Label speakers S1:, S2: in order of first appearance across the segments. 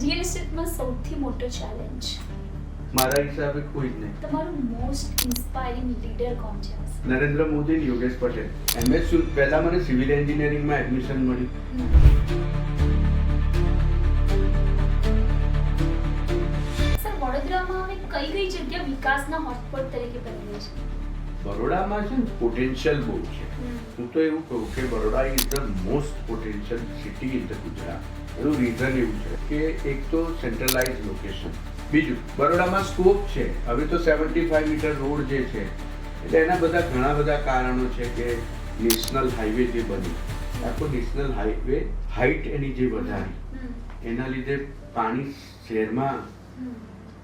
S1: Real એસ્ટેટમાં સૌથી મોટો challenge
S2: મારા હિસાબે કોઈ જ નહીં.
S1: તમારું મોસ્ટ ઇન્સ્પાયરિંગ લીડર કોણ છે?
S2: નરેન્દ્ર મોદી અને યોગેશ પટેલ. MS પહેલા મને સિવિલ એન્જિનિયરિંગમાં એડમિશન મળ્યું.
S1: સર, વડોદરામાં હવે કઈ જગ્યા વિકાસના હોટસ્પોટ તરીકે બની રહી છે?
S2: બરોડામાં છે ને પોટેન્શિયલ બહુ છે. હું તો એવું કહું કે Baroda is the most potential city in the Gujarat. એનું રીઝન એવું છે કે એક તો સેન્ટ્રલાઇઝ લોકેશન, બીજું બરોડામાં સ્કોપ છે. હવે તો 75 મીટર રોડ જે છે એટલે એના બધા ઘણા બધા કારણો છે કે નેશનલ હાઈવે જે બન્યું, આખો નેશનલ હાઈવે હાઈટ એની જે વધારી, એના લીધે પાણી શહેરમાં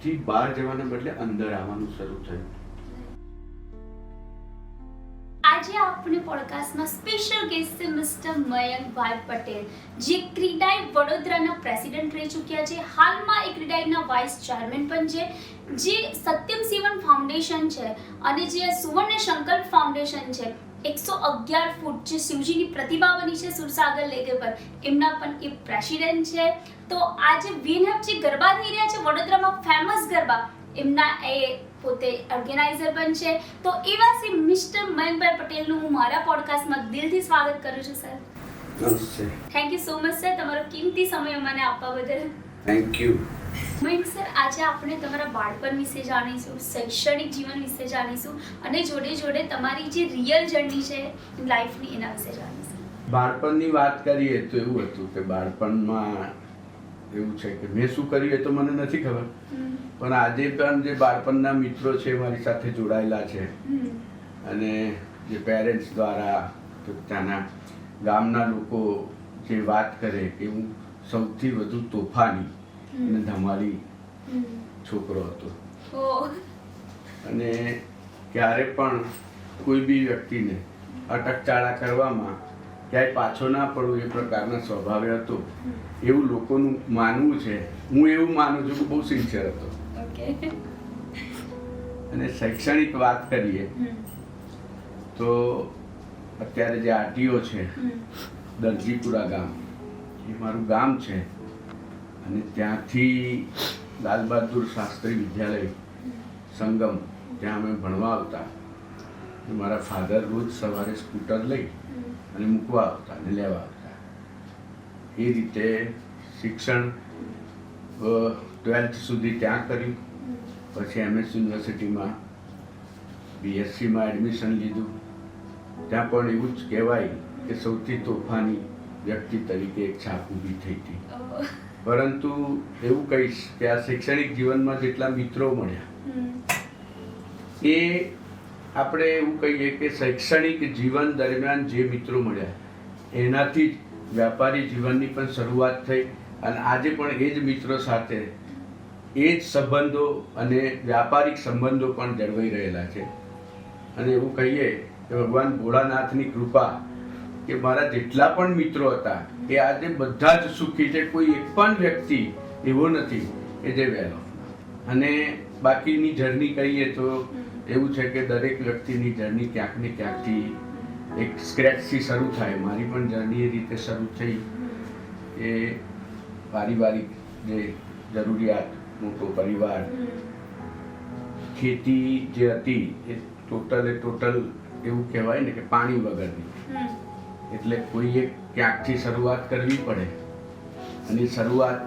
S2: થી બહાર જવાના બદલે અંદર આવવાનું શરૂ થયું.
S1: આજે આપણે પોડકાસ્ટમાં સ્પેશિયલ ગેસ્ટ છે મિસ્ટર મયંકભાઈ પટેલ, જે ક્રીડાઈ વડોદરાના પ્રેસિડેન્ટ રહી ચૂક્યા છે. હાલમાં એ ક્રીડાઈના વાઇસ ચેરમેન પણ છે. જે સત્યમ શિવમ ફાઉન્ડેશન છે અને જે સુવર્ણ સંકલ્પ ફાઉન્ડેશન છે, 111 ફૂટ જે શિવજીની પ્રતિમા બની છે સુરસાગર લેક પર, એમના પણ એ પ્રેસિડેન્ટ છે. તો આજે વિનહબ જે ગરબા થઈ રહ્યા છે વડોદરામાં, ફેમસ ગરબા, એમના એ પોતે ઓર્ગેનાઇઝર પણ છે. તો એવા શ્રી મિસ્ટર મયંકભાઈ પટેલનું હું મારા પોડકાસ્ટમાં દિલથી સ્વાગત કરું છું સર.
S2: નમસ્તે.
S1: Thank you so much sir, તમારો કિંમતી સમય મને આપવા બદલ.
S2: Thank you.
S1: મયંક સર, આજે આપણે તમારા બાળપણ વિશે જાણીશું, શૈક્ષણિક જીવન વિશે જાણીશું અને જોડે જોડે તમારી જે રિયલ જર્ની છે લાઈફની એના વિશે જાણીશું.
S2: બાળપણની વાત કરીએ તો એવું હતું કે બાળપણમાં એવું છે કે મેં શું કર્યું એ તો મને નથી ખબર, પણ આજે પણ જે બાળપણના મિત્રો છે મારી સાથે જોડાયેલા છે અને જે પેરેન્ટ્સ દ્વારા ત્યાંના ગામના લોકો જે વાત કરે કે હું સૌથી વધુ તોફાની અને ધમાલી છોકરો હતો અને ક્યારે પણ કોઈ બી વ્યક્તિને અટકચાળા કરવામાં ક્યાંય પાછો ના પડવું એ પ્રકારના સ્વભાવે હતો એવું લોકોનું માનવું છે. હું એવું માનું છું કે બહુ સિન્સિયર હતો. અને શૈક્ષણિક વાત કરીએ તો અત્યારે જે આરટીઓ છે દરજીપુરા ગામ, એ મારું ગામ છે અને ત્યાંથી લાલ બહાદુર શાસ્ત્રી વિદ્યાલય સંગમ, ત્યાં અમે ભણવા આવતા. મારા ફાધર રોજ સવારે સ્કૂટર લઈ અને મૂકવા આવતા અને લેવા આવતા. એ રીતે શિક્ષણ 12th સુધી ત્યાં કર્યું. પછી MS યુનિવર્સિટીમાં BScમાં એડમિશન લીધું. ત્યાં પણ એવું જ કહેવાય કે સૌથી તોફાની વ્યક્તિ તરીકે એક છાપ ઊભી થઈ હતી. પરંતુ એવું કહીશ કે આ શૈક્ષણિક જીવનમાં જેટલા મિત્રો મળ્યા એ આપણે એવું કહીએ કે શૈક્ષણિક જીવન દરમિયાન જે મિત્રો મળ્યા એનાથી જ વ્યાપારી જીવનની પણ શરૂઆત થઈ અને આજે પણ એ જ મિત્રો સાથે એ જ સંબંધો અને વ્યાપારિક સંબંધો પણ જળવાઈ રહેલા છે. અને એવું કહીએ કે ભગવાન ભોળાનાથની કૃપા કે મારા જેટલા પણ મિત્રો હતા એ આજે બધા જ સુખી છે. કોઈ એક પણ વ્યક્તિ એવો નથી કે જે વહેલો. અને બાકીની જર્ની કહીએ તો એવું છે કે દરેક વ્યક્તિની જર્ની ક્યાંક ને ક્યાંકથી એક સ્ક્રેચથી શરૂ થાય. મારી પણ જર્ની એ રીતે શરૂ થઈ એ પારિવારિક જે જરૂરિયાત, મોટો પરિવાર, ખેતી જે હતી એ ટોટલ એવું કહેવાય ને કે પાણી વગરની, એટલે કોઈએ ક્યાંકથી શરૂઆત કરવી પડે અને શરૂઆત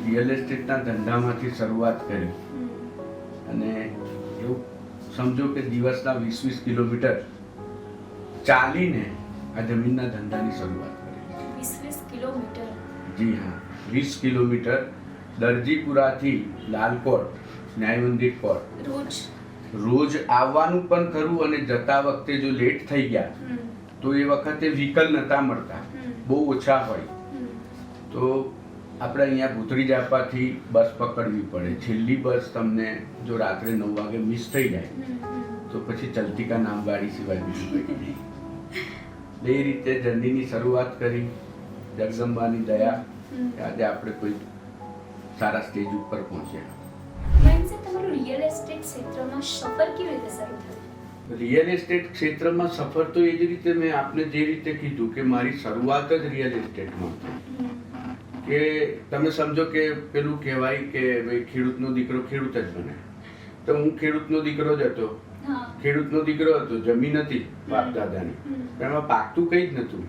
S2: રિયલ એસ્ટેટના ધંધામાંથી શરૂઆત કરી અને એવું સમજો કે દિવસના 20-20 કિલોમીટર ચાલીને આ જમીનના ધંધાની શરૂઆત કરી.
S1: 20 કિલોમીટર?
S2: જી હા, 20 કિલોમીટર દરજીપુરાથી લાલકોટ ન્યાય મંદિર કોર્ટ રોજ આવવાનું પણ ખરું અને જતા વખતે જો લેટ થઈ ગયા તો એ વખતે વ્હીકલ નહોતા મળતા, બહુ ઓછા હોય, તો આપણે અહીંયા ભૂતરી જાપાથી બસ પકડવી પડે. છેલ્લી બસ તમને જો રાત્રે 9 વાગે મિસ થઈ જાય તો પછી ચલતી કા નામ ગાડી સિવાય બીજું કંઈ નહીં. એ રીતે જર્નીની શરૂઆત કરી. જગદંબાની દયા આજે આપણે કોઈ સારા સ્ટેજ ઉપર પહોંચ્યા.
S1: તમારું રિયલ એસ્ટેટ ક્ષેત્રમાં સફર કેવી રીતે શરૂ થયું?
S2: રિયલ એસ્ટેટ ક્ષેત્રમાં સફર તો એ જ રીતે મેં આપને જે રીતે કીધું કે મારી શરૂઆત જ રિયલ એસ્ટેટમાં થઈ કે તમે સમજો કે પેલું કહેવાય કે ભાઈ ખેડૂતનો દીકરો ખેડૂત જ બને, તો હું ખેડૂતનો દીકરો જ હતો. ખેડૂતનો દીકરો હતો, જમીન હતી બાપ દાદાની, એમાં પાકતું કઈ જ નતું,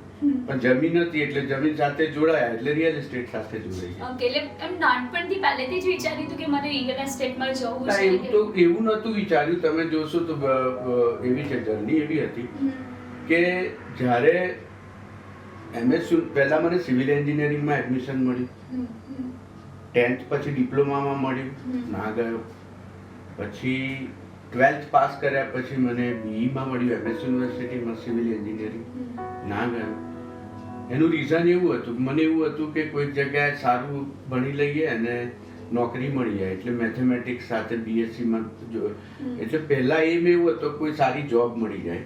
S2: પણ જમીન હતી એટલે જમીન સાથે જોડાયા એટલે રિયલ એસ્ટેટ સાથે જોડાઈ ગયા.
S1: ઓકે, એટલે એમ નાનપણથી પહેલેથી જ વિચાર્યું હતું કે મારે રિયલ એસ્ટેટમાં જવું
S2: ના,
S1: છે?
S2: એવું તો એવું નતું વિચાર્યું. તમે જોશો તો એવી છે, જર્ની એવી હતી કે જ્યારે MS પહેલા મને સિવિલ એન્જિનિયરિંગમાં એડમિશન મળ્યું, 10th પછી ડિપ્લોમામાં મળ્યું, ના ગયો. પછી 12th પાસ કર્યા પછી મને BE માં મળ્યું MS યુનિવર્સિટીમાં સિવિલ એન્જિનિયરિંગ, ના ગયો. એનું રીઝન એવું હતું, મને એવું હતું કે કોઈક જગ્યાએ સારું ભણી લઈએ અને નોકરી મળી જાય, એટલે મેથેમેટિક્સ સાથે BSc માં જો, એટલે પહેલા એમ એવું હતું કોઈ સારી જોબ મળી જાય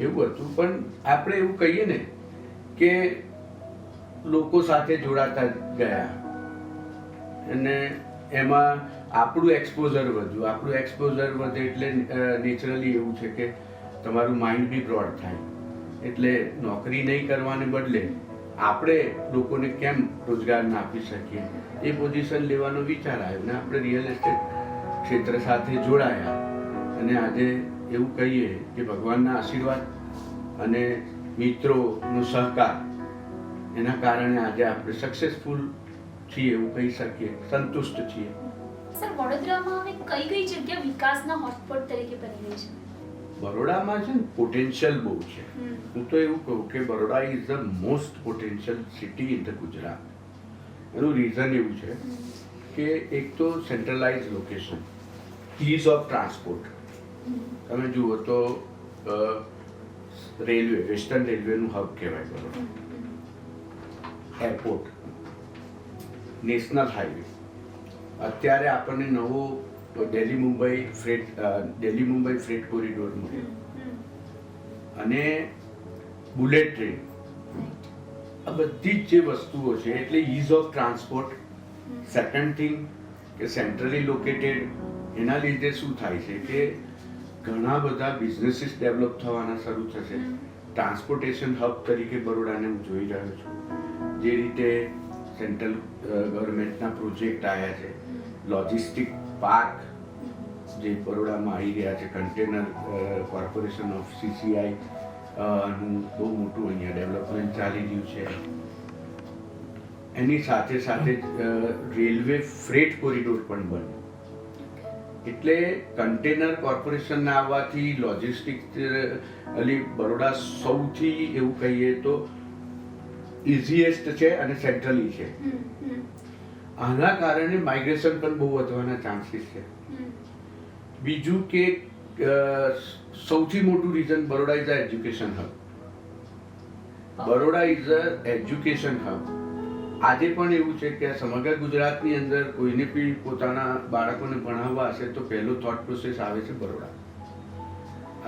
S2: એવું હતું. પણ આપણે એવું કહીએ ને કે લોકો સાથે જોડાતા ગયા અને એમાં આપણું એક્સપોઝર વધ્યું. આપણું એક્સપોઝર વધે એટલે નેચરલી એવું છે કે તમારું માઇન્ડ બી બ્રોડ થાય. એટલે નોકરી નહીં કરવાને બદલે આપણે લોકોને કેમ રોજગાર ના આપી શકીએ એ પોઝિશન લેવાનો વિચાર આવ્યો ને આપણે રિયલ એસ્ટેટ ક્ષેત્ર સાથે જોડાયા. અને આજે એવું કહીએ કે ભગવાનના આશીર્વાદ અને મિત્રોનો સહકાર એના કારણે આજે આપણે સક્સેસફુલ છીએ એવું કહી શકીએ, સંતુષ્ટ છીએ.
S1: સર, વડોદરામાં હવે કઈ કઈ જગ્યા વિકાસના હોટસ્પોટ તરીકે બની રહી છે?
S2: બરોડામાં છે ને પોટેન્શિયલ બહુ છે. હું તો એવું કહું કે Baroda is the most potential city in the Gujarat. એનું રીઝન એવું છે કે એક તો centralise location, ease of transport. તમે જુઓ તો રેલવે, વેસ્ટર્ન રેલવેનું હબ કહેવાય બરોડા. એરપોર્ટ, નેશનલ હાઈવે, અત્યારે આપણને નવો દિલ્હી મુંબઈ ફ્રેટ કોરિડોર મળ્યો અને બુલેટ ટ્રેન. આ બધી જ જે વસ્તુઓ છે એટલે ease of transport. Second thing કે સેન્ટ્રલી લોકેટેડ, એના લીધે શું થાય છે કે ઘણા બધા બિઝનેસીસ ડેવલપ થવાના શરૂ થશે. ટ્રાન્સપોર્ટેશન હબ તરીકે બરોડાને હું જોઈ રહ્યો છું. જે રીતે સેન્ટ્રલ ગવર્મેન્ટના પ્રોજેક્ટ આવ્યા છે, લોજિસ્ટિક પાર્ક જે બરોડામાં આવી રહ્યા છે, કન્ટેનર કોર્પોરેશન ઓફ CCI નું બહુ મોટું અહીંયા ડેવલપમેન્ટ ચાલી રહ્યું છે. એની સાથે સાથે રેલવે ફ્રેટ કોરિડોર પણ બન્યો. એટલે કન્ટેનર કોર્પોરેશનના આવવાથી લોજિસ્ટિક્સ બરોડા સૌથી એવું કહીએ તો ઇઝીએસ્ટ છે અને સેન્ટ્રલી છે. આના કારણે માઇગ્રેશન પણ બહુ વધવાના ચાન્સીસ છે. બીજું કે સૌથી મોટું reason Baroda is a education hub. Baroda is a education hub. આજે પણ એવું છે કે સમગ્ર ગુજરાતની અંદર કોઈને બી પોતાના બાળકોને ભણાવવા હશે તો પહેલો થોટ પ્રોસેસ આવે છે બરોડા.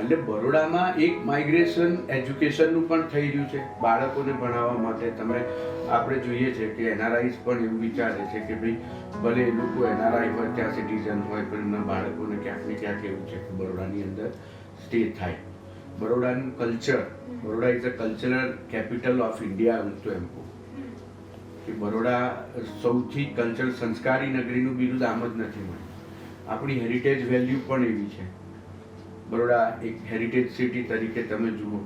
S2: એટલે બરોડામાં એક માઇગ્રેશન એજ્યુકેશનનું પણ થઈ રહ્યું છે બાળકોને ભણાવવા માટે. તમે આપણે જોઈએ છે કે NRIs પણ એવું વિચારે છે કે ભાઈ ભલે એ લોકો NRI હોય, ત્યાં સિટીઝન હોય, પણ એમના બાળકોને ક્યાંક ને ક્યાંક એવું છે કે બરોડાની અંદર સ્ટે થાય. બરોડાનું culture, Baroda is a cultural capital of India. હું તો એમ કહું કે બરોડા સૌથી કલ્ચર સંસ્કારી નગરીનું બિરુદ આમ જ નથી મળ્યું. આપણી હેરિટેજ વેલ્યુ પણ એવી છે. બરોડા એક હેરિટેજ સિટી તરીકે તમે જુઓ.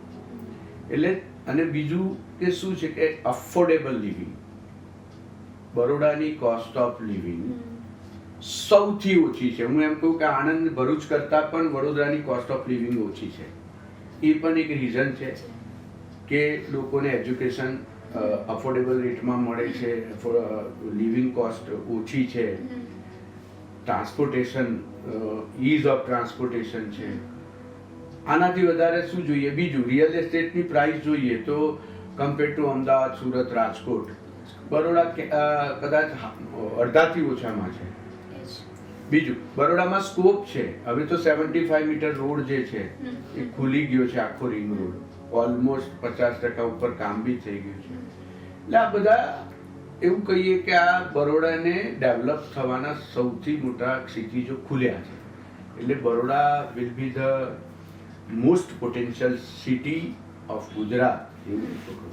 S2: એટલે અને બીજું કે શું છે કે અફોર્ડેબલ લિવિંગ. બરોડાની કોસ્ટ ઓફ લિવિંગ સૌથી ઓછી છે. હું એમ કહું કે આણંદ ભરૂચ કરતાં પણ વડોદરાની કોસ્ટ ઓફ લિવિંગ ઓછી છે. એ પણ એક રીઝન છે કે લોકોને એજ્યુકેશન અફોર્ડેબલ રેટમાં મળે છે, લિવિંગ કોસ્ટ ઓછી છે, ટ્રાન્સપોર્ટેશન ઇઝ ઓફ ટ્રાન્સપોર્ટેશન છે. આનાથી વધારે શું જોઈએ? બીજું રિયલ એસ્ટેટની પ્રાઇસ જોઈએ તો કમ્પેર ટુ અમદાવાદ, સુરત, રાજકોટ, બરોડા કદાચ અડધાથી ઓછામાં છે. બીજું બરોડામાં સ્કોપ છે. હવે તો 75 મીટર રોડ જે છે એ ખુલી ગયો છે, આખો રિંગ રોડ. ઓલમોસ્ટ 50% ઉપર કામ બી થઈ ગયું છે. એટલે આ બધા એવું કહીએ કે આ બરોડાને ડેવલપ થવાના સૌથી મોટા ક્ષિતિજો ખુલ્યા છે. એટલે Baroda will be the most potential city of Gujarat એવું કહું.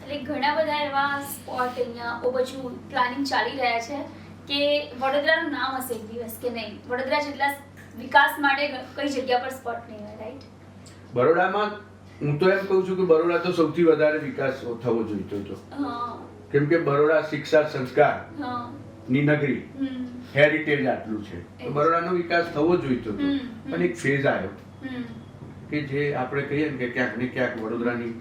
S1: એટલે ઘણા બધા એવા સ્પોટ અહીંયા બહુ બધું પ્લાનિંગ ચાલી રહ્યા છે કે વડોદરાનું નામ હશે એક દિવસ કે નહીં, વડોદરા જેટલા વિકાસ માટે કઈ જગ્યા પર સ્પોટ નહીં હોય, રાઈટ?
S2: બરોડામાં હું તો એમ કહું છું કે બરોડા તો સૌથી વધારે વિકાસ થવો જોઈતો હતો, કેમ કે બરોડા શિક્ષા સંસ્કાર ની નગરી, હેરિટેજ આટલું છે, તો બરોડાનો વિકાસ થવો જોઈતો હતો. પણ એક ફેઝ આવ્યો કે જે આપણે કહીએ ને કે ક્યાંક ને ક્યાંક વડોદરાની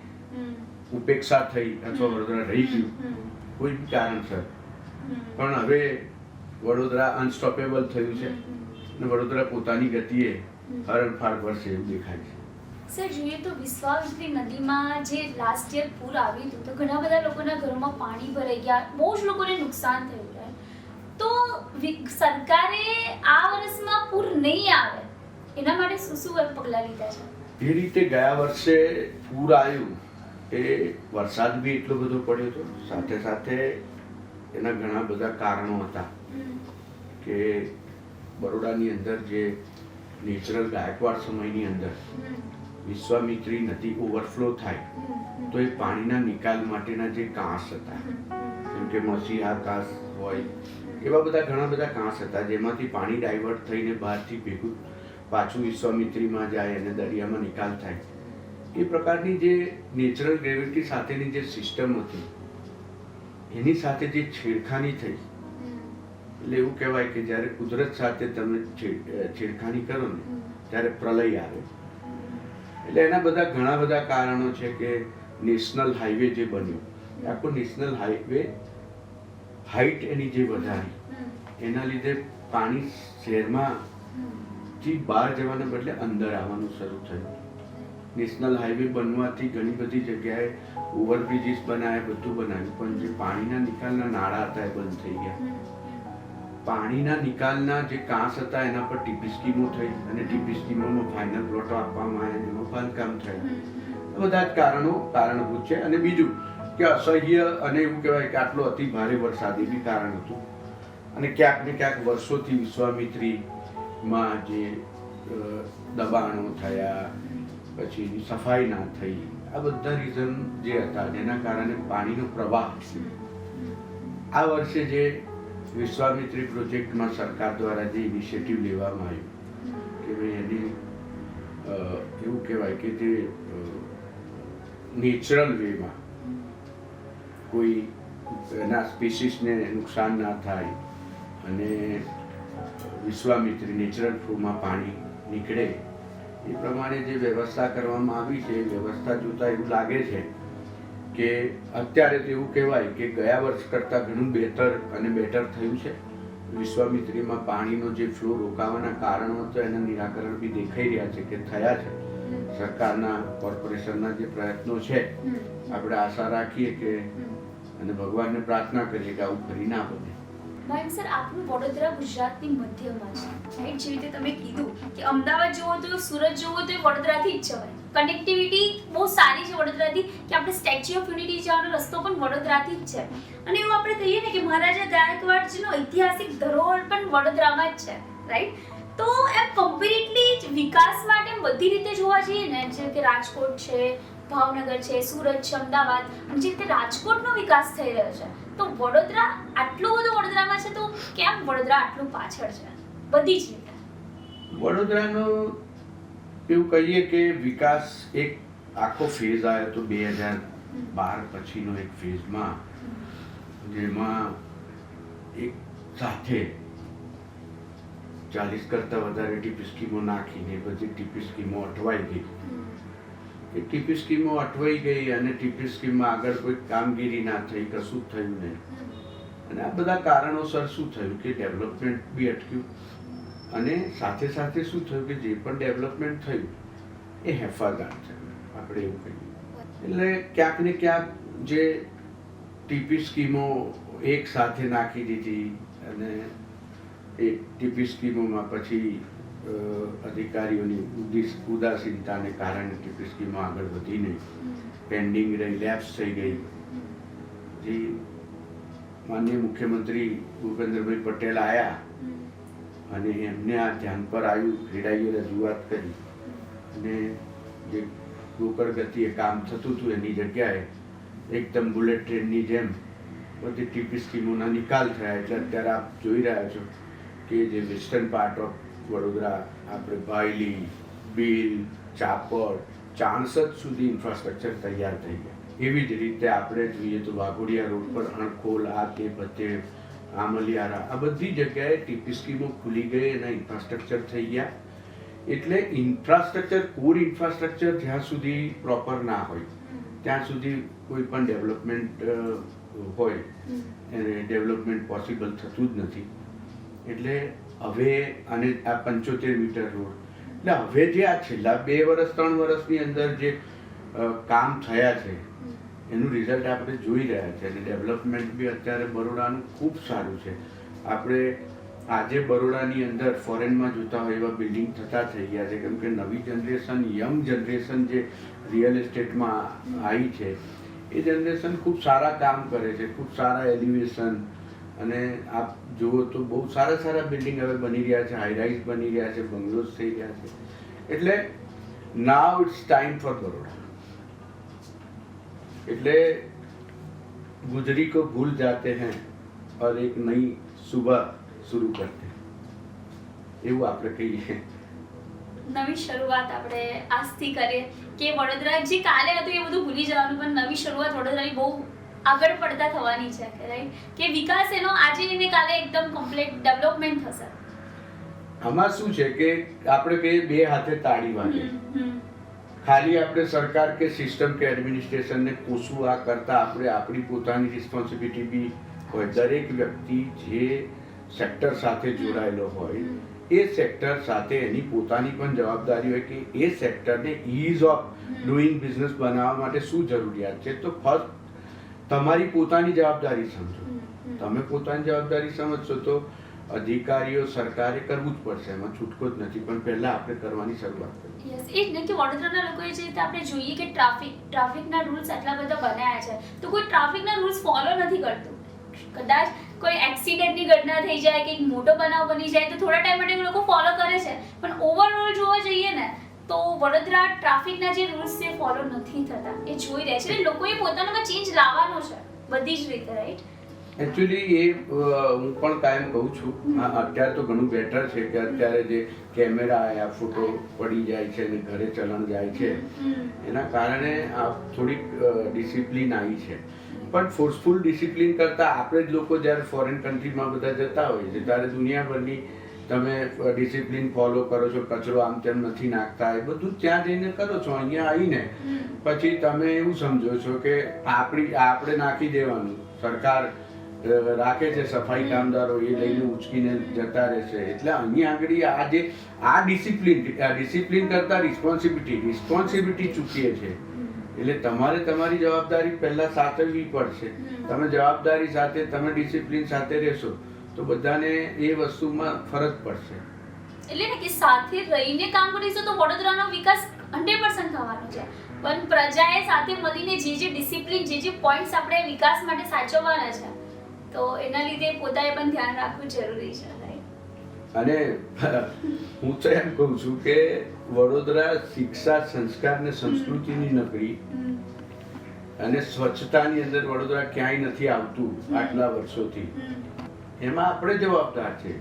S2: ઉપેક્ષા થઈ અથવા વડોદરા રહી ગયું કોઈ બી કારણસર. પણ હવે વડોદરા અનસ્ટોપેબલ થયું છે અને વડોદરા પોતાની ગતિએ હરણફાળ ભરશે એવું દેખાય છે.
S1: સર, જોઈએ તો વિશ્વામિત્રી નદીમાં જે લાસ્ટ યર પૂર આવ્યું હતું તો ઘણા બધા લોકોના ઘરોમાં પાણી ભરાઈ ગયા, બહુ જ લોકોને નુકસાન થયું છે. તો સરકારે આ વર્ષમાં પૂર નહીં આવે એના માટે શું શું પગલાં લીધા છે?
S2: એ રીતે ગયા વર્ષે પૂર આવ્યું એ વરસાદ બી એટલો બધો પડ્યો હતો, સાથે સાથે એના ઘણા બધા કારણો હતા કે બરોડાની અંદર જે નેચરલ ગાયકવાડ સમયની અંદર વિશ્વામિત્રી નદી ઓવરફ્લો થાય તો એ પાણીના નિકાલ માટેના જે કાંસ હતા, જેમ કે મસીહા કાંસ હોય, એવા બધા ઘણા બધા કાંસ હતા જેમાંથી પાણી ડાયવર્ટ થઈને બહારથી ભેગું પાછું વિશ્વામિત્રીમાં જાય અને દરિયામાં નિકાલ થાય. એ પ્રકારની જે નેચરલ ગ્રેવિટી સાથેની જે સિસ્ટમ હતી એની સાથે જે છેડખાની થઈ, એટલે એવું કહેવાય કે જ્યારે કુદરત સાથે તમે છેડખાની કરો ને ત્યારે પ્રલય આવે. એટલે એના બધા ઘણા બધા કારણો છે કે નેશનલ હાઈવે જે બન્યો, આખો નેશનલ હાઈવે હાઈટ એની જે વધારી એના લીધે પાણી શહેરમાં થી બહાર જવાના બદલે અંદર આવવાનું શરૂ થયું. નેશનલ હાઈવે બનવાથી ઘણી બધી જગ્યાએ ઓવરબ્રિજીસ બનાવ્યા, બધું બનાવ્યું, પણ જે પાણીના નિકાલના નાળા હતા એ બંધ થઈ ગયા. પાણીના નિકાલના જે કાંસ હતા એના પર ટીપી સ્કીમો થઈ અને ટીપી સ્કીમોમાં ફાઇનલ પ્લોટો આપવામાં આવ્યા, એમાં બાંધકામ થયા. બધા જ કારણભૂત છે. અને બીજું કે અસહ્ય અને એવું કહેવાય કે આટલો અતિ ભારે વરસાદ એ બી કારણ હતું. અને ક્યાંક ને ક્યાંક વર્ષોથી વિશ્વામિત્રીમાં જે દબાણો થયા, પછી સફાઈ ના થઈ, આ બધા રીઝન જે હતા જેના કારણે પાણીનો પ્રવાહ આ વર્ષે જે વિશ્વામિત્રી પ્રોજેક્ટમાં સરકાર દ્વારા જે ઇનિશિયેટિવ લેવામાં આવ્યું કે ભાઈ એની એવું કહેવાય કે જે નેચરલ વેમાં કોઈ એના સ્પીસીસને નુકસાન ના થાય અને વિશ્વામિત્રી નેચરલ ફ્લોમાં પાણી નીકળે એ પ્રમાણે જે વ્યવસ્થા કરવામાં આવી છે એ વ્યવસ્થા જોતા એવું લાગે છે કે અત્યારે તો એવું કહેવાય કે ગયા વર્ષ કરતાં ઘણું બેટર થયું છે. વિશ્વામિત્રીમાં પાણીનો જે ફ્લો રોકાવાના કારણો તો એના નિરાકરણ બી દેખાઈ રહ્યા છે કે થયા છે. સરકારના કોર્પોરેશનના જે પ્રયત્નો છે, આપણે આશા રાખીએ કે અને ભગવાનને પ્રાર્થના કરીએ કે આવું ફરી ના બને.
S1: ભાઈ સર, આપણું વડોદરા ગુજરાતની મધ્યમાં છે, રાઈટ? જેવી રીતે તમે કીધું કે અમદાવાદ જવો તો સુરત જવો તો વડોદરાથી જ જવાય, કનેક્ટિવિટી બહુ સારી છે વડોદરાથી કે આપણે સ્ટેચ્યુ ઓફ યુનિટી જવાનો રસ્તો પણ વડોદરાથી જ છે. અને એવું આપણે કહીએ ને કે મહારાજા ગાયકવાડજીનો ઐતિહાસિક ધરોહર પણ વડોદરામાં જ છે, રાઈટ? તો એમ કમ્પેરેટલી વિકાસ માટે બધી રીતે જોવા જઈએ ને, જેમ કે રાજકોટ છે, ભાવનગર છે, સુરત છે, અમદાવાદ, જે રીતે રાજકોટનો વિકાસ થઈ રહ્યો છે, તો વડોદરા આટલું બધું વડોદરામાં છે તો કેમ વડોદરા આટલું પાછળ છે બધી જ રીતે?
S2: વડોદરાનો એવું કહીએ કે વિકાસ એક આખો ફેઝ આવ્યો તો 2012 પછીનો એક ફેઝમાં, જેમાં એક સાથે 40 કરતાં વધારે ટીપી સ્કીમો નાખીને બધી ટીપી સ્કીમો અટવાઈ ગઈ. એ ટીપી સ્કીમો અટવાઈ ગઈ અને ટીપી સ્કીમમાં આગળ કોઈ કામગીરી ના થઈ, કશું જ થયું નહીં. અને આ બધા કારણોસર શું થયું કે ડેવલપમેન્ટ બી અટક્યું અને સાથે સાથે શું થયું કે જે પણ ડેવલપમેન્ટ થયું એ હેફાઝાર થયું, આપણે એવું કહીએ. એટલે ક્યાંક ને ક્યાંક જે ટીપી સ્કીમો એક સાથે નાખી દીધી અને એ ટીપી સ્કીમોમાં પછી અધિકારીઓની ઉદાસીનતાને કારણે ટીપી સ્કીમો આગળ વધી નહીં, પેન્ડિંગ રહી, લેપ્સ થઈ ગઈ. જે માનનીય મુખ્યમંત્રી ભૂપેન્દ્રભાઈ પટેલ આવ્યા અને એમને આ ધ્યાન પર આવ્યું, ખેડાઈએ રજૂઆત કરી અને જે રોકડ ગતિએ કામ થતું હતું એની જગ્યાએ એકદમ બુલેટ ટ્રેનની જેમ બધી ટીપી સ્કીમોના નિકાલ થયા. એટલે અત્યારે આપ જોઈ રહ્યા છો કે જે વેસ્ટર્ન પાર્ટ ઓફ વડોદરા આપણે બાયલી, બીલ, ચાપડ, ચાણસદ સુધી ઇન્ફ્રાસ્ટ્રક્ચર તૈયાર થઈ ગયા. એવી જ રીતે આપણે જોઈએ તો વાઘોડિયા રોડ પર અણખોલ, આ તે બધે આમલિયારા, આ બધી જગ્યાએ ટીપી સ્કીમો ખુલી ગઈ અને ઇન્ફ્રાસ્ટ્રક્ચર થઈ ગયા. એટલે ઇન્ફ્રાસ્ટ્રક્ચર, કોર ઇન્ફ્રાસ્ટ્રક્ચર જ્યાં સુધી પ્રોપર ના હોય ત્યાં સુધી કોઈ પણ ડેવલપમેન્ટ હોય એને ડેવલપમેન્ટ પોસિબલ થતું જ નથી. એટલે હવે અને આ 75 મીટર રોડ, એટલે હવે જે આ છેલ્લા 2 વર્ષ 3 વર્ષની અંદર જે કામ થયા છે એનું રિઝલ્ટ આપણે જોઈ રહ્યા છે. અને ડેવલપમેન્ટ બી અત્યારે બરોડાનું ખૂબ સારું છે. આપણે આજે બરોડાની અંદર ફોરેનમાં જોતા હોય એવા બિલ્ડિંગ થતા થઈ ગયા છે, કેમ કે નવી જનરેશન, યંગ જનરેશન જે રિયલ એસ્ટેટમાં આવી છે એ જનરેશન ખૂબ સારા કામ કરે છે, ખૂબ સારા એલિવેશન, અને આપ જુઓ તો બહુ સારા સારા બિલ્ડિંગ હવે બની રહ્યા છે, હાઈરાઇઝ બની રહ્યા છે, બંગલોઝ થઈ રહ્યા છે. એટલે now it's time for Baroda. એટલે गुजरी को भूल जाते हैं और एक नई सुबह शुरू करते हैं, એવું આપણે કહીએ.
S1: નવી શરૂઆત આપણે આજથી કરીએ કે વડોદરા જે કાલે હતું એ બધું ભૂલી જવાનું, પણ નવી શરૂઆત વડોદરાની બહુ આગળ પડતા થવાની છે, રાઈટ? કે વિકાસ એનો આજે ને કાલે એકદમ કમ્પ્લીટ ડેવલપમેન્ટ થશે.
S2: આમાં શું છે કે આપણે કહીએ બે હાથે તાળી વાગે. ખાલી આપણે સરકાર કે સિસ્ટમ કે એડમિનિસ્ટ્રેશનને કોસું આ કરતા આપણે આપણી પોતાની રિસ્પોન્સિબિલિટી બી હોય. દરેક વ્યક્તિ જે સેક્ટર સાથે જોડાયેલો હોય એ સેક્ટર સાથે એની પોતાની પણ જવાબદારી હોય કે એ સેક્ટરને ઇઝ ઓફ ડુઈંગ બિઝનેસ બનાવવા માટે શું જરૂરિયાત છે. તો ફર્સ્ટ તમારી પોતાની જવાબદારી સમજો. તમે પોતાની જવાબદારી સમજશો તો અધિકારીઓ, સરકારે કરવું જ પડશે, એમાં છૂટકો જ નથી. પણ પહેલા આપણે કરવાની શરૂઆત કરીએ.
S1: યસ, એ જ ને કે વડોદરાના લોકોએ જે રીતે આપણે જોઈએ કે ટ્રાફિકના રૂલ્સ આટલા બધા બનાવ્યા છે, તો કોઈ ટ્રાફિકના રૂલ્સ ફોલો નથી કરતું. કદાચ કોઈ એક્સિડન્ટની ઘટના થઈ જાય કે મોટો બનાવ બની જાય તો થોડા ટાઈમ માટે લોકો ફોલો કરે છે, પણ ઓવરઓલ જોવા જઈએ ને તો વડોદરા ટ્રાફિકના જે રૂલ્સ છે ફોલો નથી થતા, એ જોઈ રહ્યા છે. એટલે લોકોએ પોતાનામાં ચેન્જ લાવવાનો છે બધી જ રીતે, રાઈટ?
S2: એકચ્યુઅલી એ હું પણ કાયમ કહું છું, અત્યારે તો ઘણું બેટર છે કે અત્યારે જે કેમેરા આયા, ફોટો પડી જાય છે અને ઘરે ચલણ જાય છે, એના કારણે આ થોડીક ડિસિપ્લિન આવી છે. પણ ફોર્સફુલ ડિસિપ્લિન કરતાં આપણે જ લોકો જ્યારે ફોરેન કન્ટ્રીમાં બધા જતા હોય છે ત્યારે દુનિયાભરની તમે ડિસિપ્લિન ફોલો કરો છો, કચરો આમ તેમ નથી નાખતા, એ બધું ત્યાં જઈને કરો છો. અહીંયા આવીને પછી તમે એવું સમજો છો કે આપણે નાખી દેવાનું, સરકાર રાખે છે સફાઈ કામદારો, એ લઈને ઉચકીને જતા રહેશે. એટલે અહીંયા આગળ આ ડિસિપ્લિન કરતા રિસ્પોન્સિબિલિટી ચૂકીએ છે. એટલે તમારે તમારી જવાબદારી પહેલા સાચવવી પડશે. તમે જવાબદારી સાથે, તમે ડિસિપ્લિન સાથે રહેશો તો બધાને એ વસ્તુમાં ફરક પડશે.
S1: એટલે ને કે સાથે રહીને કામ કરીશું તો વડોદરાનો વિકાસ 100% થવાનો છે. પણ પ્રજાએ સાથે મળીને જે ડિસિપ્લિન, જે પોઈન્ટ્સ આપણે વિકાસ માટે સાચવવાના છે, તો એના લીધે પોતાએ પણ ધ્યાન રાખવું જરૂરી છે.
S2: અને હું તો એમ કહું છું કે વડોદરા શિક્ષા, સંસ્કાર ને સંસ્કૃતિની નગરી, અને સ્વચ્છતાની અંદર વડોદરા ક્યાંય નથી આવતું આટલા વર્ષોથી. એમાં આપણે જવાબદાર છે.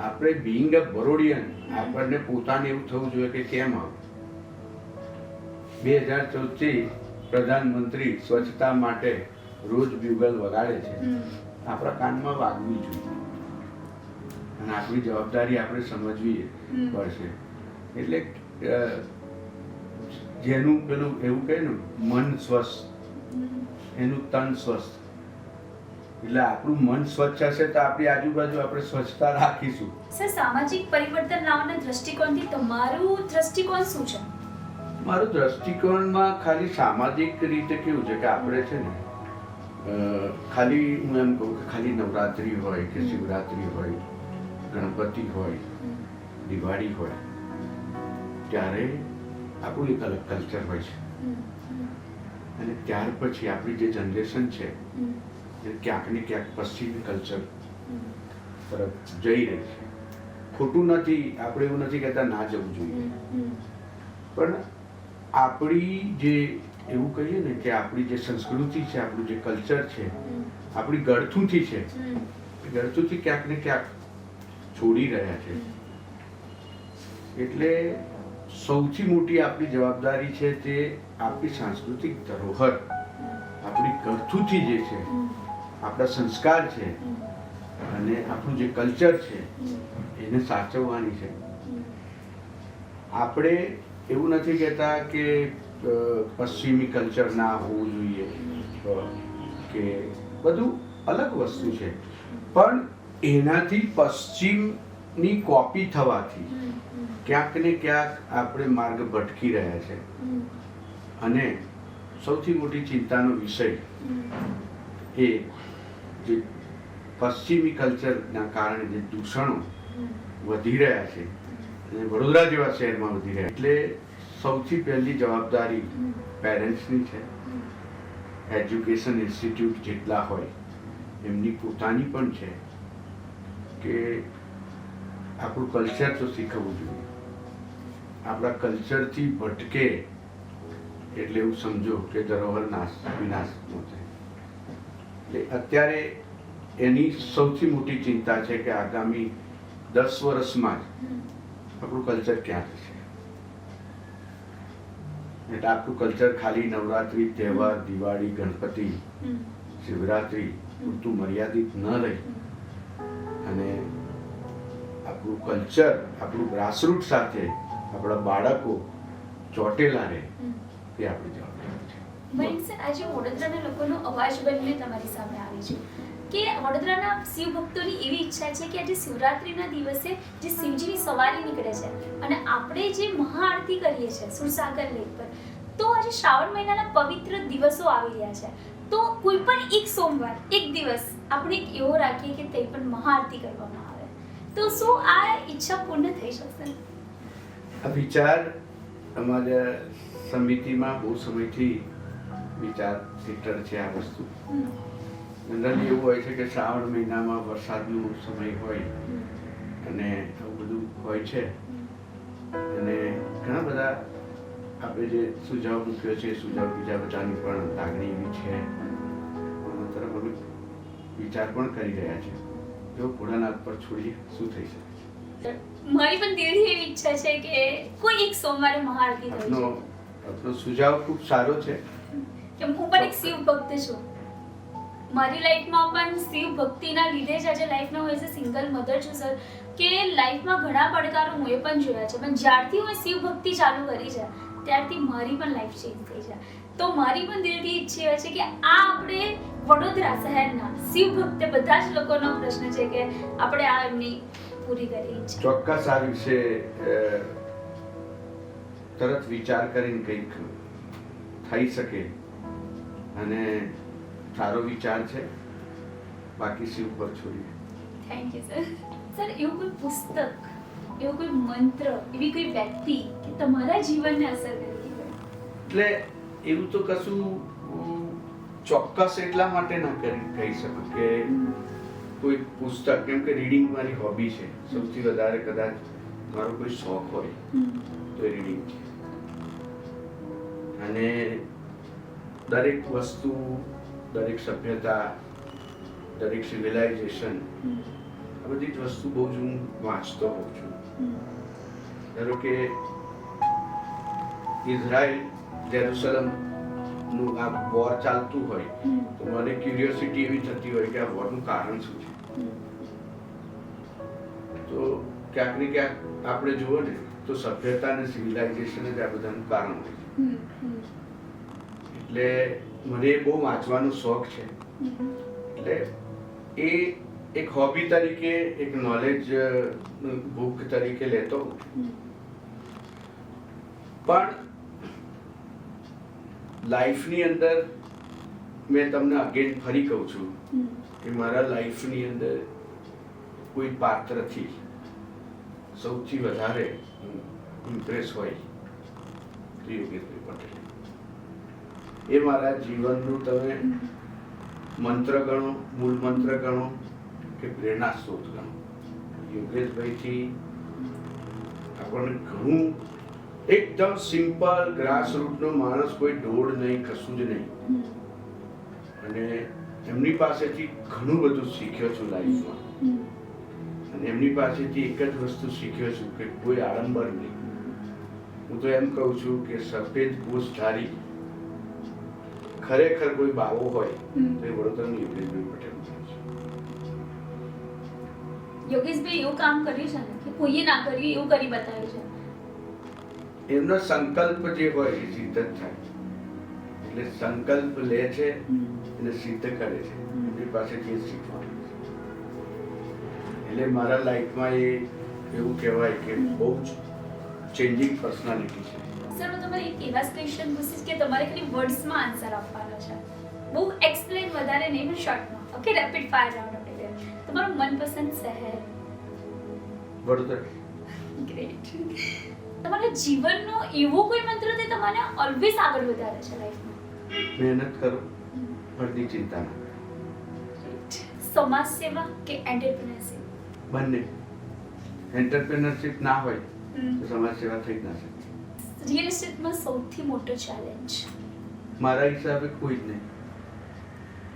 S2: આપણે બીઈંગ અ બરોડિયન, આપણને પોતાને એવું થવું જોઈએ કે કેમ આવું. 2014 થી પ્રધાનમંત્રી સ્વચ્છતા માટે રોજ બ્યુગલ વગાડે છે. આપણા કાનમાં વાગવી જોઈએ અને આપણી જવાબદારી આપણે સમજવી પડશે. એટલે જેનું પેલું એવું કહે ને, મન સ્વસ્થ એનું તન સ્વસ્થ. એટલે આપણું મન સ્વચ્છ હશે તો આપણી આજુબાજુ આપણે સ્વચ્છતા રાખીશું.
S1: સર, સામાજિક પરિવર્તન લાવવાના દ્રષ્ટિકોણથી તમારું દ્રષ્ટિકોણ શું છે?
S2: મારું દ્રષ્ટિકોણમાં ખાલી સામાજિક રીતે કેવું છે કે આપણે છે ને ખાલી, હું એમ કહું કે ખાલી નવરાત્રિ હોય કે શિવરાત્રિ હોય, ગણપતિ હોય, દિવાળી હોય, ત્યારે આપણું એક અલગ કલ્ચર હોય છે. અને ત્યાર પછી આપણી જે જનરેશન છે એ ક્યાંક ને ક્યાંક પશ્ચિમી કલ્ચર તરફ જઈ રહી છે. ખોટું નથી, આપણે એવું નથી કહેતા ના જવું જોઈએ, પણ આપણી જે એવું કહીએ ને કે આપણી જે સંસ્કૃતિ છે, આપણું જે કલ્ચર છે, આપણી ગળથૂથી છે, એ ગળથૂથી ક્યાંક ને ક્યાંક છોડી રહ્યા છે. એટલે સૌથી મોટી આપણી જવાબદારી છે તે આપણી સાંસ્કૃતિક ધરોહર, આપણી ગળથૂથી જે છે, આપણા સંસ્કાર છે અને આપણું જે કલ્ચર છે એને સાચવવાની છે. આપણે એવું નથી કહેતા કે પશ્ચિમી કલ્ચર ના હોવું જોઈએ કે બધું અલગ વસ્તુ છે, પણ એનાથી પશ્ચિમની કોપી થવાથી ક્યાંક ને ક્યાંક આપણે માર્ગ ભટકી રહ્યા છે. અને સૌથી મોટી ચિંતાનો વિષય એ જે પશ્ચિમી કલ્ચરના કારણે જે દૂષણો વધી રહ્યા છે અને વડોદરા જેવા શહેરમાં વધી રહ્યા, એટલે સૌથી પહેલી જવાબદારી પેરેન્ટ્સની છે. એજ્યુકેશન ઇન્સ્ટિટ્યૂટ જેટલા હોય એમની પોતાની પણ છે કે આપણું કલ્ચર તો શીખવવું જોઈએ. આપણા કલ્ચરથી ભટકે એટલે એવું સમજો કે ધરોહર વિનાશ પહોંચે. એટલે અત્યારે એની સૌથી મોટી ચિંતા છે કે આગામી 10 વર્ષમાં જ આપણું કલ્ચર ક્યાં જશે. એટલે આપણું કલ્ચર ખાલી નવરાત્રી, તહેવાર, દિવાળી, ગણપતિ, શિવરાત્રી પૂરતું મર્યાદિત ન રહી અને આપણું કલ્ચર, આપણું ગ્રાસરૂટ સાથે આપણા બાળકો ચોટેલા રહે, એ આપણી જવાબદારી છે.
S1: મયંક સર, આજે વડોદરાના લોકોનો અવાજ બનીને તમારી સામે આવી છે કે વડોદરાના શિવ ભક્તોની એવી ઈચ્છા છે કે આજે શિવરાત્રીના દિવસે જે શિવજીની સવારી નીકળે છે અને આપણે જે મહાઆરતી કરીએ છીએ સુરસાગર લેક પર, તો આજે શ્રાવણ મહિનાના પવિત્ર દિવસો આવી રહ્યા છે, તો કોઈ પણ એક સોમવાર, એક દિવસ આપણે એક એવો રાખીએ કે તે પણ મહાઆરતી કરવામાં આવે, તો શું આ ઈચ્છા પૂર્ણ થઈ શકશે?
S2: આ વિચાર અમારા સમિતિમાં બહુ સમયથી વિચાર હેઠળ છે. આ વસ્તુ જનરલી એવું હોય છે કે શ્રાવણ મહિનામાં વરસાદનો સમય હોય અને આવું બધું હોય છે અને ઘણા બધા આપણે જે સુઝાવ મૂક્યો છે, સુઝાવ બીજા બધાની પણ લાગણી એવી છે, એના તરફ અમે વિચાર પણ કરી રહ્યા છે. જો ભોળાનાથ પર છોડીએ શું થઈ શકે.
S1: મારી પણ દિલથી એવી ઈચ્છા છે કે કોઈ એક સોમવારે મહાઆરતી કરવી છે.
S2: આપનો સુઝાવ ખૂબ સારો છે.
S1: કે હું પણ એક શિવ ભક્ત છું. મારી લાઈફમાં પણ શિવ ભક્તિના લીધે જ આજે લાઈફમાં હું એઝ અ સિંગલ મધર છું સર, કે લાઈફમાં ઘણા પડકારો હું એ પણ જોયા છે, પણ જ્યારથી હું શિવ ભક્તિ ચાલુ કરી છે ત્યારથી મારી પણ લાઈફ ચેન્જ થઈ છે. તો મારી પણ દિલથી ઈચ્છા છે કે આ આપણે વડોદરા શહેરના શિવ ભક્ત બધા જ લોકોનો પ્રશ્ન છે કે આપણે આ એમની પૂરી કરીએ છીએ.
S2: ચોક્કસ આ વિશે તરત વિચાર કરીને કંઈક થઈ શકે અને સારો વિચાર છે. બાકી શિવ પર છોડીએ.
S1: Thank you sir. સર, એવું કોઈ પુસ્તક, એવું કોઈ મંત્ર, એવી કોઈ વ્યક્તિ કે તમારા જીવનને અસર કરી હોય?
S2: એટલે એવું તો કશું ચોક્કસ એટલા માટે ના કહી શકું કે કોઈ પુસ્તક, કેમ કે રીડિંગ મારી હોબી છે. સૌથી વધારે કદાચ મારો કોઈ શોખ હોય તો એ રીડિંગ છે. અને દરેક વસ્તુ, દરેક સભ્યતા, દરેક સિવિલાઇઝેશન, આ બધી જ વસ્તુ બહુ જ હું વાંચતો હોઉં છું. ધારો કે ઇઝરાયલ જેરુસલમનું આ વોર ચાલતું હોય તો મને ક્યુરિયોસિટી એવી થતી હોય કે આ વોરનું કારણ શું છે. તો ક્યાંક ને ક્યાંક આપણે જુઓ ને તો સભ્યતા અને સિવિલાઇઝેશન જ આ બધાનું કારણ હોય છે. એટલે મને બહુ વાંચવાનો શોખ છે. એટલે એ એક હોબી તરીકે, એક નોલેજ બુક તરીકે લેતો હું. પણ લાઈફની અંદર મેં તમને અગેન ફરી કહું છું કે મારા લાઈફની અંદર કોઈ પાત્રથી સૌથી વધારે ઇમ્પ્રેસ હોય તો યોગેશભાઈ પટેલ. એ મારા જીવનનું તમે મંત્ર ગણો, મૂળ મંત્ર ગણો કે પ્રેરણા સ્ત્રોત ગણો. યોગેશભાઈથી આપણને ઘણું એકદમ સિમ્પલ ગ્રાસ રૂટનો માણસ, કોઈ દોડ નહીં, કશું જ નહીં. અને એમની પાસેથી ઘણું બધું શીખ્યો છું લાઈફમાં. અને એમની પાસેથી એક જ વસ્તુ શીખ્યો છું કે કોઈ આડંબર નહીં. હું તો એમ કહું છું કે સફેદ પૂછધારી ખરેખર કોઈ બાવો હોય તો એ વડોદરાનું યોગેશભાઈ પટેલ છે.
S1: યોગેશભાઈ એવું કામ કર્યું છે ને કે કોઈએ ના કર્યું એવું કરી બતાવ્યું છે.
S2: એમનો સંકલ્પ જે હોય એ સિદ્ધ જ થાય. એટલે સંકલ્પ લે છે અને સિદ્ધ કરે છે. એમની પાસેથી એ શીખવાનું છે. એટલે મારા લાઈફમાં એ એવું કહેવાય કે બહુ જ ચેન્જિંગ પર્સનાલિટી છે.
S1: સર હું તમારે એક એવા ક્વેશ્ચન પૂછીશ કે તમારે ખાલી વર્ડ્સમાં આન્સર આપવાનો છે. બહુ એક્સપ્લેન વધારે નહીં, પણ શોર્ટમાં. ઓકે, રેપિડ ફાયર રાઉન્ડ આપણે. તમારું મનપસંદ શહેર?
S2: વડોદરા.
S1: ગ્રેટ. તમારા જીવનનો એવો કોઈ મંત્ર તે તમને ઓલવેઝ આગળ વધારે છે લાઈફમાં?
S2: મહેનત કરો, ફળની ચિંતા ના કરો.
S1: સમાજ સેવા કે એન્ટરપ્રિન્યોરશિપ?
S2: બંને. એન્ટરપ્રિનરશિપ ના હોય તો સમાજ સેવા થઈ જ ના શકે.
S1: રિયલ એસ્ટેટમાં સૌથી મોટો ચેલેન્જ?
S2: મારા હિસાબે કોઈ જ નહીં.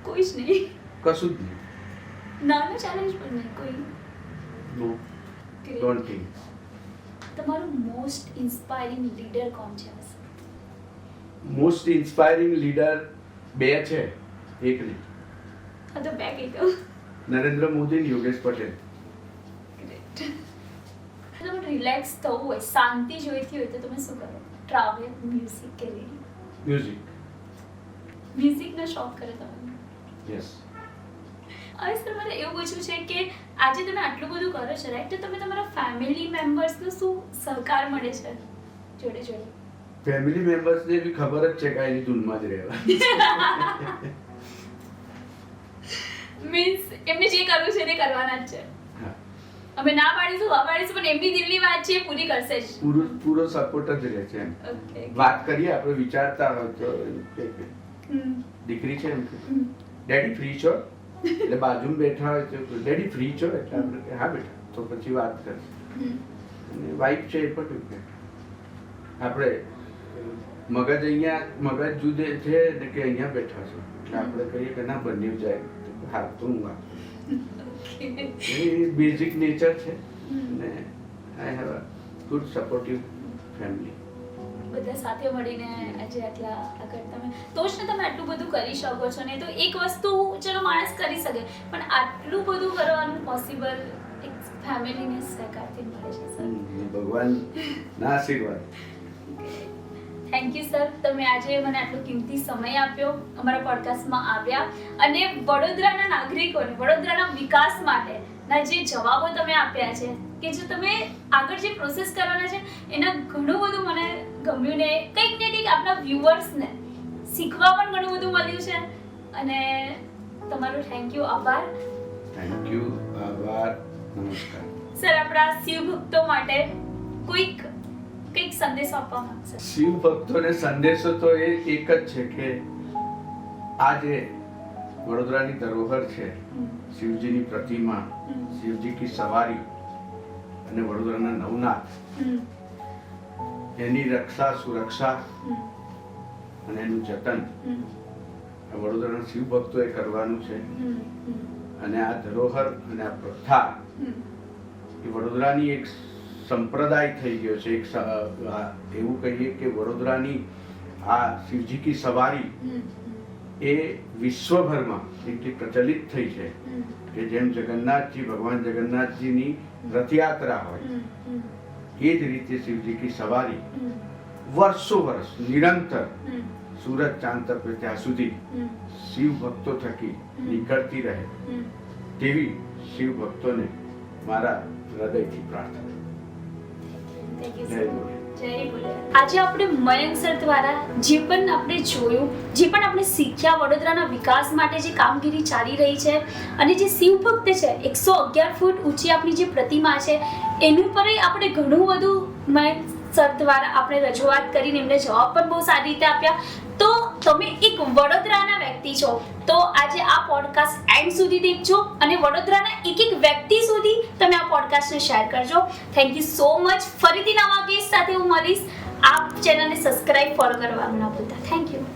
S1: કોઈ જ નહીં?
S2: કશું જ નહીં.
S1: નાનો ચેલેન્જ પણ નહીં કોઈ?
S2: નો, ડોન્ટ થિંક.
S1: તમારું મોસ્ટ ઇન્સ્પાયરિંગ લીડર કોણ છે?
S2: મોસ્ટ ઇન્સ્પાયરિંગ લીડર બે છે, એક નહીં.
S1: હા તો બે કહી દો.
S2: નરેન્દ્ર મોદી અને યોગેશ પટેલ.
S1: ગ્રેટ. તમે રિલેક્સ થવું હોય, શાંતિ જોઈતી હોય તો તમે શું કરો? ટ્રાવેલ, મ્યુઝિક કે રીડિંગ?
S2: મ્યુઝિક.
S1: મ્યુઝિકનો શોખ કરે તમને?
S2: યસ.
S1: હવે સર મારે એવું પૂછવું છે કે આજે તમે આટલું બધું કરો છો રાઈટ, તો તમે તમારા ફેમિલી મેમ્બર્સનો શું સહકાર મળે છે જોડે જોડે?
S2: ફેમિલી મેમ્બર્સને બી ખબર જ છે કે એની ધૂનમાં જ રહેવા.
S1: મીન્સ એમને જે કરવું છે તે કરવાના જ છે. અમે ના પાડીશું, હા પાડીશું, પણ એમની દિલની વાત છે પૂરી કરશે જ.
S2: પૂરો સપોર્ટ જ રહે છે એમ.
S1: ઓકે.
S2: વાત કરીએ આપણે, વિચારતા હોય તો દીકરી છે એમ કે ડેડી ફ્રી છો? એટલે બાજુમાં બેઠા હોય તો ડેડી ફ્રી છો? એટલે આપણે કે હા બેટા, તો પછી વાત કરશે. અને વાઈફ છે એ પણ કે આપણે મગજ અહીંયા, મગજ જુદે છે ને કે અહીંયા બેઠા છો, એટલે આપણે કહીએ કે ના બંને જાય. હા તો હું વાત એ બેઝિક નેચર છે. અને I have a good supportive family.
S1: બધા સાથે મળીને આજે આટલા આગળ તમે તો જ ને તમે આટલું બધું કરી શકો છો. ને તો એક વસ્તુ ચલો માણસ કરી શકે, પણ આટલું બધું કરવાનું પોસિબલ એક ફેમિલીને સહકારથી મળે છે સર.
S2: ભગવાનના આશીર્વાદ.
S1: થેન્ક યુ સર, તમે આજે મને આટલો કિંમતી સમય આપ્યો, અમારા પોડકાસ્ટમાં આવ્યા અને વડોદરાના નાગરિકોને વડોદરાના વિકાસ માટેના જે જવાબો તમે આપ્યા છે કે જો તમે આગળ જે પ્રોસેસ કરવાના છે એના ઘણું બધું મને ગમ્યું ને કંઈક ને કંઈક આપણા વ્યુઅર્સને શીખવા પણ ઘણું બધું મળ્યું છે. અને તમારો થેન્ક યુ, આભાર.
S2: થેન્ક યુ, આભાર, નમસ્કાર.
S1: સર આપણા શિવ ભક્તો માટે કંઈક સંદેશો આપવા માંગશે?
S2: શિવ ભક્તોને સંદેશો તો એ એક જ છે કે આ જે વડોદરાની ધરોહર છે, શિવજીની પ્રતિમા, શિવજી કી સવારી અને વડોદરાના નવનાથ, એની રક્ષા, સુરક્ષા અને એનું જતન વડોદરાના શિવ ભક્તોએ કરવાનું છે. અને આ ધરોહર અને આ પ્રથા એ વડોદરાની એક સંપ્રદાય થઈ ગયો છે. એક એવું કહીએ કે વડોદરાની આ શિવજી કી સવારી એ વિશ્વભરમાં એટલી પ્રચલિત થઈ છે કે જેમ જગન્નાથજી, ભગવાન જગન્નાથજીની રથયાત્રા હોય એ જ રીતે શિવજી કી સવારી વર્ષો વર્ષ નિરંતર સૂરજ ચાંદ તપે ત્યાં સુધી શિવ ભક્તો થકી નીકળતી રહે તેવી શિવ ભક્તોને મારા હૃદયથી પ્રાર્થના.
S1: આજે આપણે મયંક સર દ્વારા જે પણ આપણે જોયું, જે પણ આપણે શીખ્યા, વડોદરાના વિકાસ માટે જે કામગીરી ચાલી રહી છે અને જે શિવ ભક્ત છે 111 ફૂટ ઊંચી આપણી જે પ્રતિમા છે એનું પર આપણે ઘણું બધું મયંક સર દ્વારા આપણે રજૂઆત કરીને એમને જવાબ પણ બહુ સારી રીતે આપ્યા. તો તમે એક વડોદરાના વ્યક્તિ છો તો આજે આ પોડકાસ્ટ એન્ડ સુધી દેખજો અને વડોદરાના એક એક વ્યક્તિ સુધી તમે આ પોડકાસ્ટને શેર કરજો. Thank you so much. ફરીથી નવા ગેસ્ટ સાથે હું મળીશ. આપ ચેનલને સબસ્ક્રાઇબ ફોલો કરવાનું ના ભૂલતા. Thank you.